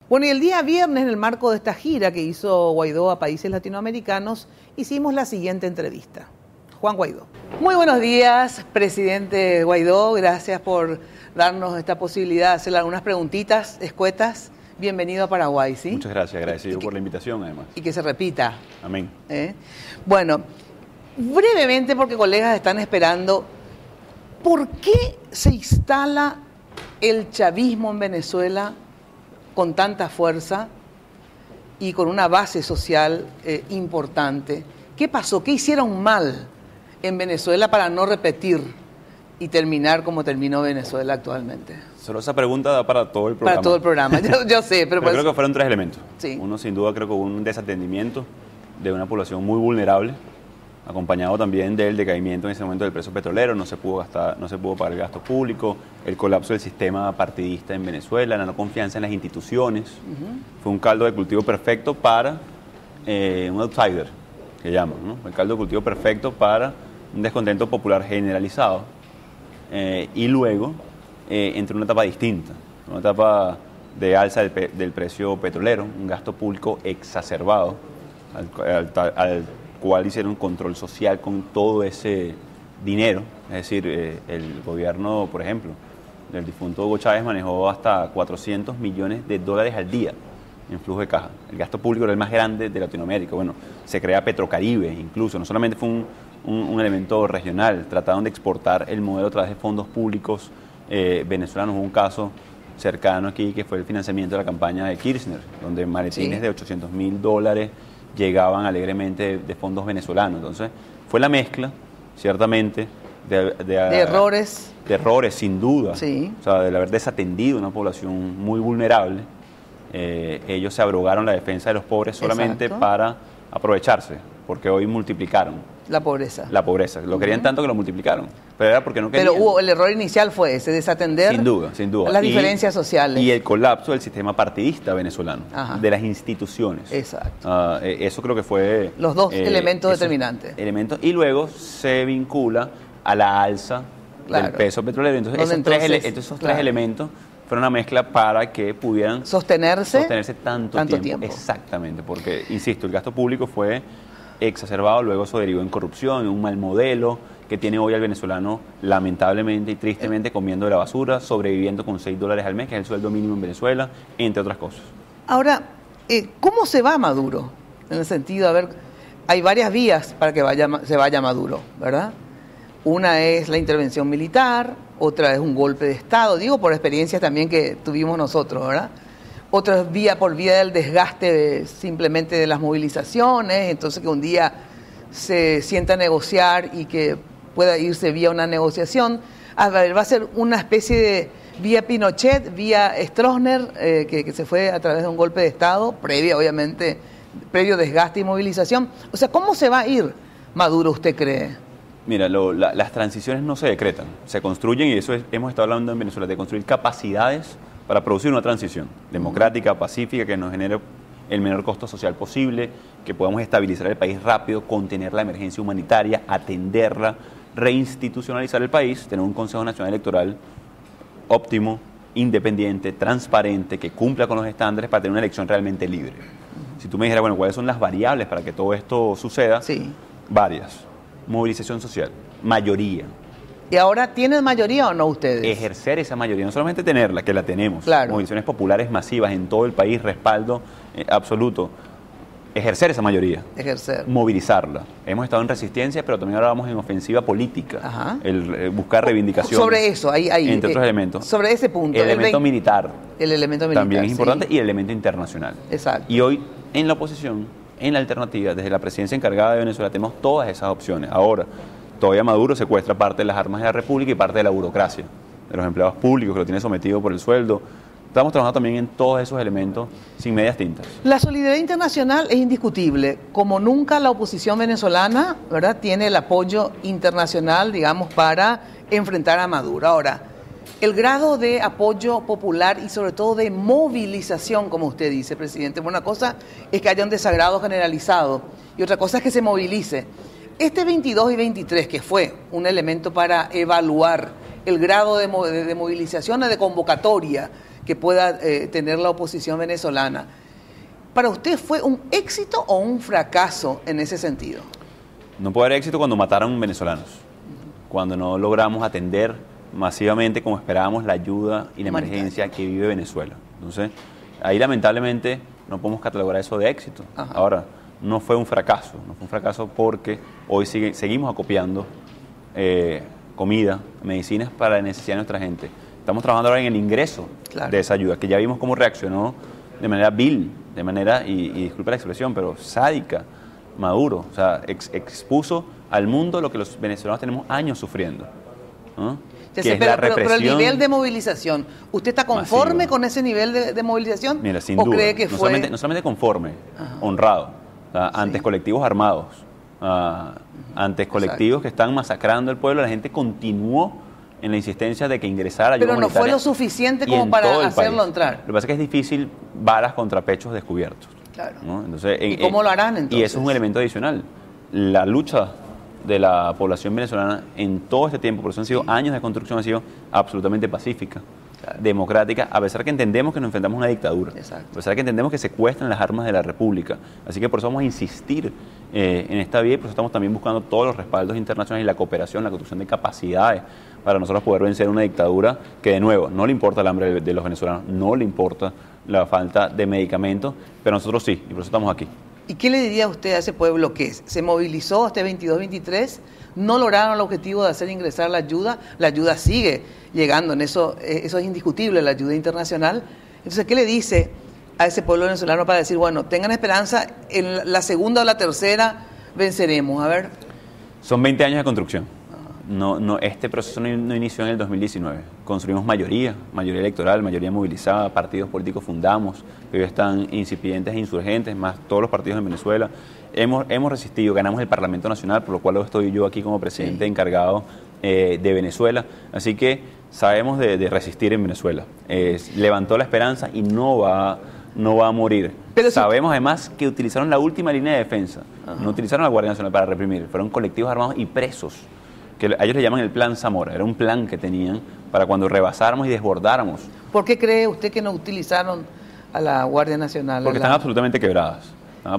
Bueno, y el día viernes, en el marco de esta gira que hizo Guaidó a países latinoamericanos, hicimos la siguiente entrevista. Juan Guaidó. Muy buenos días, presidente Guaidó. Gracias por darnos esta posibilidad de hacerle algunas preguntitas escuetas. Bienvenido a Paraguay, ¿sí? Muchas gracias, agradecido por la invitación, además. Y que se repita. Amén. Bueno, brevemente, porque colegas están esperando, ¿por qué se instala el chavismo en Venezuela con tanta fuerza y con una base social importante? ¿Qué pasó? ¿Qué hicieron mal en Venezuela para no repetir y terminar como terminó Venezuela actualmente? Solo esa pregunta da para todo el programa. Para todo el programa, yo sé. Pero creo que fueron tres elementos. Sí. Uno, sin duda, creo que hubo un desatendimiento de una población muy vulnerable, acompañado también del decaimiento en ese momento del precio petrolero. No se pudo pagar el gasto público, el colapso del sistema partidista en Venezuela, la no confianza en las instituciones. Fue un caldo de cultivo perfecto para un outsider, que llaman, ¿no? El caldo de cultivo perfecto para un descontento popular generalizado. Y luego entre una etapa distinta, una etapa de alza del precio petrolero, un gasto público exacerbado, al cual hicieron un control social con todo ese dinero. Es decir, el gobierno, por ejemplo, del difunto Hugo Chávez manejó hasta $400 millones al día en flujo de caja. El gasto público era el más grande de Latinoamérica. Bueno, se crea Petrocaribe incluso, no solamente fue un elemento regional, trataron de exportar el modelo a través de fondos públicos venezolanos. Hubo un caso cercano aquí que fue el financiamiento de la campaña de Kirchner, donde maletines de $800.000 llegaban alegremente de fondos venezolanos. Entonces, fue la mezcla, ciertamente, de errores. De errores, sin duda. Sí. O sea, de haber desatendido una población muy vulnerable. Ellos se abrogaron la defensa de los pobres solamente para aprovecharse, porque hoy multiplicaron la pobreza. La pobreza. Lo querían tanto que lo multiplicaron. Pero era porque no querían. Pero el error inicial fue ese, desatender sin duda. las diferencias sociales. Y el colapso del sistema partidista venezolano, de las instituciones. Exacto. Eso creo que fue los dos elementos determinantes. Y luego se vincula a la alza del peso petrolero. Entonces, esos tres elementos fueron una mezcla para que pudieran sostenerse tanto tiempo. Exactamente, porque, insisto, el gasto público fue exacerbado, luego eso derivó en corrupción, en un mal modelo que tiene hoy al venezolano lamentablemente y tristemente comiendo de la basura, sobreviviendo con $6 al mes, que es el sueldo mínimo en Venezuela, entre otras cosas. Ahora, ¿cómo se va Maduro? En el sentido, hay varias vías para que se vaya Maduro, ¿verdad? Una es la intervención militar, otra es un golpe de Estado, digo por experiencias también que tuvimos nosotros, ¿verdad? Otra es por vía del desgaste simplemente de las movilizaciones, entonces que un día se sienta a negociar y que pueda irse vía una negociación. Va a ser una especie de vía Pinochet, vía Stroessner, que se fue a través de un golpe de Estado, previo desgaste y movilización. O sea, ¿cómo se va a ir Maduro, usted cree? Mira, las transiciones no se decretan, se construyen, y eso hemos estado hablando en Venezuela, de construir capacidades para producir una transición democrática, pacífica, que nos genere el menor costo social posible, que podamos estabilizar el país rápido, contener la emergencia humanitaria, atenderla, reinstitucionalizar el país, tener un Consejo Nacional Electoral óptimo, independiente, transparente, que cumpla con los estándares para tener una elección realmente libre. Si tú me dijeras, bueno, ¿cuáles son las variables para que todo esto suceda? Sí. Varias. Movilización social, mayoría. ¿Y ahora tienen mayoría o no ustedes? Ejercer esa mayoría, no solamente tenerla, que la tenemos. Claro. Movilizaciones populares masivas en todo el país, respaldo absoluto. Ejercer esa mayoría. Ejercer. Movilizarla. Hemos estado en resistencia, pero también ahora vamos en ofensiva política. Buscar reivindicaciones. Sobre eso, entre otros elementos. Sobre ese punto. El elemento militar. El elemento militar. También es importante, y el elemento internacional. Exacto. Y hoy, en la oposición, en la alternativa, desde la presidencia encargada de Venezuela, tenemos todas esas opciones. Ahora, todavía Maduro secuestra parte de las armas de la República y parte de la burocracia, de los empleados públicos, que lo tiene sometido por el sueldo. Estamos trabajando también en todos esos elementos sin medias tintas. La solidaridad internacional es indiscutible. Como nunca la oposición venezolana, ¿verdad?, tiene el apoyo internacional, digamos, para enfrentar a Maduro. Ahora, el grado de apoyo popular y sobre todo de movilización, como usted dice, presidente, una cosa es que haya un desagrado generalizado y otra cosa es que se movilice. Este 22 y 23, que fue un elemento para evaluar el grado de movilización o de convocatoria que pueda tener la oposición venezolana. ¿Para usted fue un éxito o un fracaso en ese sentido? No puede haber éxito cuando mataron venezolanos, cuando no logramos atender masivamente como esperábamos la ayuda y la emergencia que vive Venezuela. Entonces, ahí lamentablemente no podemos catalogar eso de éxito. Ajá. Ahora, no fue un fracaso porque hoy seguimos acopiando comida, medicinas para la necesidad de nuestra gente. Estamos trabajando ahora en el ingreso de esa ayuda, que ya vimos cómo reaccionó de manera vil, de manera, y disculpe la expresión, pero sádica, Maduro. O sea, expuso al mundo lo que los venezolanos tenemos años sufriendo, ¿no? Que es la represión. Pero el nivel de movilización, ¿usted está conforme masiva con ese nivel de movilización? Mira, sin ¿O duda, cree que no solamente conforme, honrado, o sea, antes colectivos armados, antes colectivos que están masacrando al pueblo, la gente continuó en la insistencia de que ingresara ayuda Pero no fue lo suficiente como para hacerlo entrar. Lo que pasa es que es difícil balas contra pechos descubiertos. Claro. ¿no? Entonces, ¿Y cómo lo harán entonces? Y eso es un elemento adicional. La lucha de la población venezolana en todo este tiempo, por eso han sido años de construcción, ha sido absolutamente pacífica, democrática, a pesar que entendemos que nos enfrentamos a una dictadura, a pesar que entendemos que secuestran las armas de la República. Así que por eso vamos a insistir en esta vía y por eso estamos también buscando todos los respaldos internacionales y la cooperación, la construcción de capacidades para nosotros poder vencer una dictadura que, de nuevo, no le importa el hambre de los venezolanos, no le importa la falta de medicamentos, pero nosotros sí, y por eso estamos aquí. ¿Y qué le diría usted a ese pueblo que se movilizó este 22-23, no lograron el objetivo de hacer ingresar la ayuda sigue llegando, eso es indiscutible, la ayuda internacional? Entonces, ¿qué le dice a ese pueblo venezolano para decir, bueno, tengan esperanza, en la segunda o la tercera venceremos? A ver. Son 20 años de construcción. Este proceso no inició en el 2019. Construimos mayoría electoral, mayoría movilizada, partidos políticos fundamos, que hoy están incipientes e insurgentes, más todos los partidos en Venezuela. Hemos resistido, ganamos el Parlamento Nacional, por lo cual estoy yo aquí como presidente encargado de Venezuela. Así que sabemos de resistir en Venezuela. Levantó la esperanza y no va a morir. Pero sabemos además que utilizaron la última línea de defensa. No utilizaron a la Guardia Nacional para reprimir, fueron colectivos armados y presos, que a ellos le llaman el Plan Zamora. Era un plan que tenían para cuando rebasáramos y desbordáramos. ¿Por qué cree usted que no utilizaron a la Guardia Nacional? Porque están absolutamente quebradas.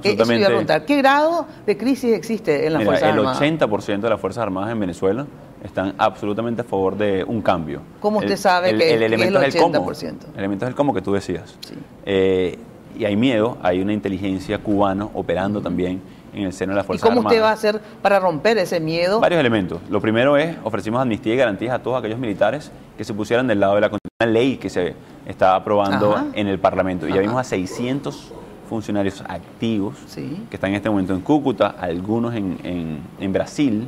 Eso iba a preguntar. ¿Qué grado de crisis existe en las Fuerzas Armadas? El 80% de las Fuerzas Armadas en Venezuela están absolutamente a favor de un cambio. ¿Cómo usted sabe que es el 80%? El elemento es el cómo que tú decías. Sí. Y hay miedo, hay una inteligencia cubana operando también en el seno de las Fuerzas Armadas. ¿Y cómo usted va a hacer para romper ese miedo? Varios elementos. Lo primero es, ofrecimos amnistía y garantías a todos aquellos militares que se pusieran del lado de la Constitución, una ley que se está aprobando en el Parlamento. Y ya vimos a 600 funcionarios activos que están en este momento en Cúcuta, algunos en Brasil,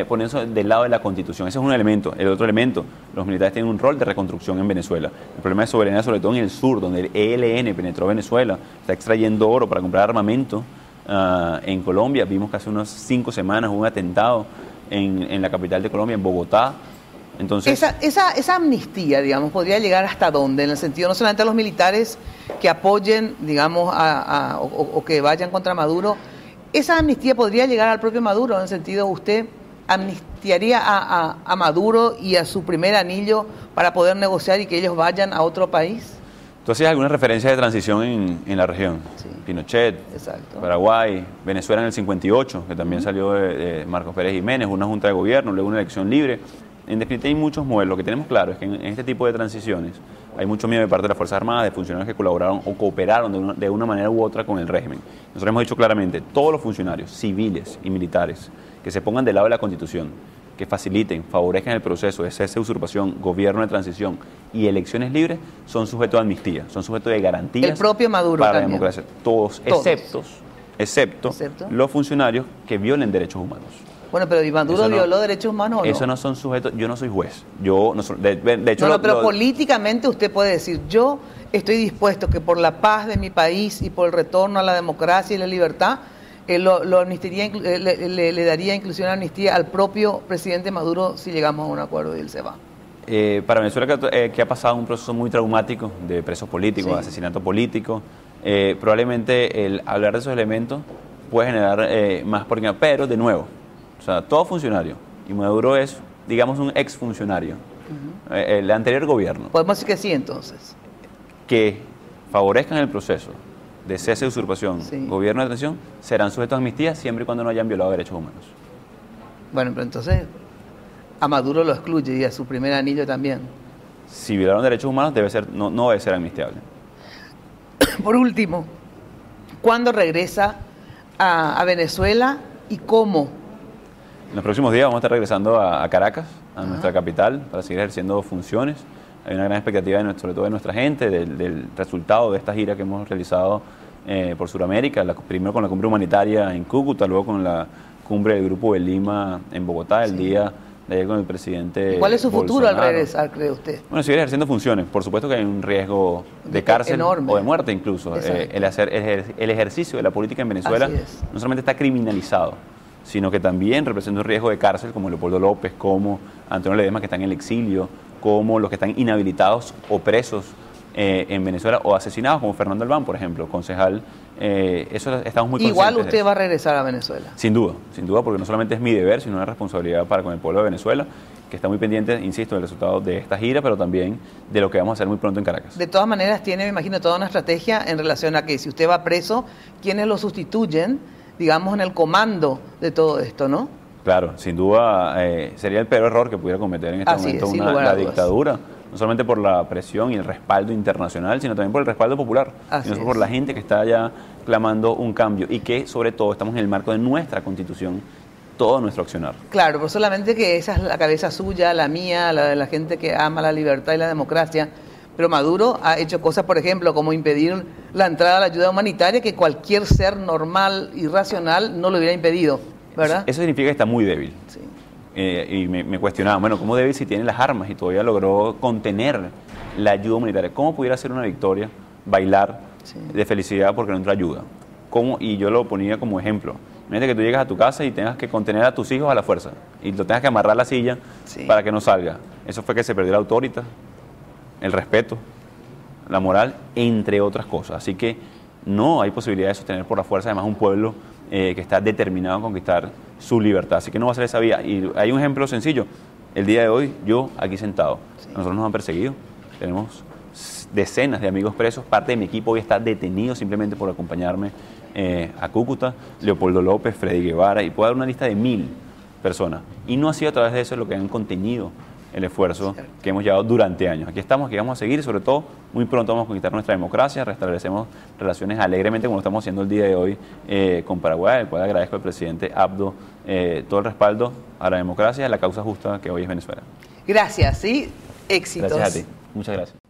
poniéndose del lado de la Constitución. Ese es un elemento. El otro elemento, los militares tienen un rol de reconstrucción en Venezuela. El problema de soberanía, sobre todo en el sur, donde el ELN penetró Venezuela, está extrayendo oro para comprar armamento. En Colombia, vimos que hace unas 5 semanas hubo un atentado en la capital de Colombia, en Bogotá. Entonces, esa amnistía, digamos, podría llegar hasta dónde, en el sentido no solamente a los militares que apoyen, digamos, o que vayan contra Maduro. Esa amnistía podría llegar al propio Maduro, en el sentido, usted amnistiaría a Maduro y a su primer anillo para poder negociar y que ellos vayan a otro país. ¿Tú hacías alguna referencia de transición en la región? Sí. Pinochet, Paraguay, Venezuela en el 58, que también salió de Marcos Pérez Jiménez, una junta de gobierno, luego una elección libre. En definitiva hay muchos modelos. Lo que tenemos claro es que en este tipo de transiciones hay mucho miedo de parte de las Fuerzas Armadas, de funcionarios que colaboraron o cooperaron de una manera u otra con el régimen. Nosotros hemos dicho claramente, todos los funcionarios civiles y militares que se pongan del lado de la Constitución, que faciliten, favorezcan el proceso de cese de usurpación, gobierno de transición y elecciones libres, son sujetos de amnistía, son sujetos de garantías. El propio Maduro para también. La democracia. Todos. Excepto los funcionarios que violen derechos humanos. Bueno, pero ¿y Maduro violó derechos humanos o no? Eso no son sujetos, yo no soy juez. De hecho, pero políticamente usted puede decir, yo estoy dispuesto que por la paz de mi país y por el retorno a la democracia y la libertad, lo amnistiaría, le daría inclusión de amnistía al propio presidente Maduro si llegamos a un acuerdo y él se va. Para Venezuela, que ha pasado un proceso muy traumático de presos políticos, de asesinato político, probablemente el hablar de esos elementos puede generar más porquería, pero de nuevo, o sea, todo funcionario, y Maduro es, digamos, un exfuncionario, el anterior gobierno. Podemos decir que sí, entonces. que favorezcan el proceso de cese de usurpación, Sí. gobierno de transición, serán sujetos a amnistía siempre y cuando no hayan violado derechos humanos. Bueno, pero entonces a Maduro lo excluye y a su primer anillo también. Si violaron derechos humanos, no debe ser amnistiable. Por último, ¿cuándo regresa a Venezuela y cómo? En los próximos días vamos a estar regresando a Caracas, a nuestra capital, para seguir ejerciendo funciones. Hay una gran expectativa, sobre todo de nuestra gente, del resultado de esta gira que hemos realizado por Sudamérica, primero con la cumbre humanitaria en Cúcuta, luego con la cumbre del Grupo de Lima en Bogotá, el día de ayer con el presidente. ¿Y cuál es su futuro al Bolsonaro. regresar, cree usted? Bueno, seguir ejerciendo funciones. Por supuesto que hay un riesgo de cárcel enorme. o de muerte incluso. El ejercicio de la política en Venezuela Así es. no solamente está criminalizado, sino que también representa un riesgo de cárcel, como Leopoldo López, como Antonio Ledesma, que están en el exilio, como los que están inhabilitados o presos en Venezuela, o asesinados, como Fernando Albán, por ejemplo, concejal. Eso estamos muy conscientes Igual de usted eso. va a regresar a Venezuela. Sin duda, porque no solamente es mi deber, sino una responsabilidad para con el pueblo de Venezuela, que está muy pendiente, insisto, del resultado de esta gira, pero también de lo que vamos a hacer muy pronto en Caracas. De todas maneras, tiene, me imagino, toda una estrategia en relación a que si usted va preso, ¿quiénes lo sustituyen, digamos, en el comando de todo esto, no? Claro, sin duda sería el peor error que pudiera cometer en este Así momento es, sin lugar a la dudas. dictadura, no solamente por la presión y el respaldo internacional, sino también por el respaldo popular, Así sino es. por la gente que está allá clamando un cambio y que, sobre todo, estamos en el marco de nuestra Constitución, todo nuestro accionar. Claro, pero solamente que esa es la cabeza suya, la mía, la de la gente que ama la libertad y la democracia. Pero Maduro ha hecho cosas, por ejemplo, como impedir la entrada a la ayuda humanitaria que cualquier ser normal y racional no lo hubiera impedido, ¿verdad? Eso significa que está muy débil. Sí. Y me cuestionaba, bueno, ¿cómo débil si tiene las armas y todavía logró contener la ayuda humanitaria? ¿Cómo pudiera ser una victoria, bailar de felicidad porque no entra ayuda? ¿Cómo? Y yo lo ponía como ejemplo. Imagínate que tú llegas a tu casa y tengas que contener a tus hijos a la fuerza y lo tengas que amarrar a la silla para que no salga. Eso fue que se perdió la autoridad, el respeto, la moral, entre otras cosas. Así que no hay posibilidad de sostener por la fuerza, además, un pueblo que está determinado a conquistar su libertad. Así que no va a ser esa vía. Y hay un ejemplo sencillo. El día de hoy, yo aquí sentado, nosotros nos han perseguido. Tenemos decenas de amigos presos. Parte de mi equipo hoy está detenido simplemente por acompañarme a Cúcuta. Leopoldo López, Freddy Guevara, y puedo dar una lista de 1000 personas. Y no ha sido a través de eso lo que han contenido el esfuerzo que hemos llevado durante años. Aquí estamos, aquí vamos a seguir y sobre todo muy pronto vamos a conquistar nuestra democracia, restablecemos relaciones alegremente como lo estamos haciendo el día de hoy con Paraguay, al cual agradezco al presidente Abdo todo el respaldo a la democracia y a la causa justa que hoy es Venezuela. Gracias, sí, éxitos. Gracias a ti, muchas gracias.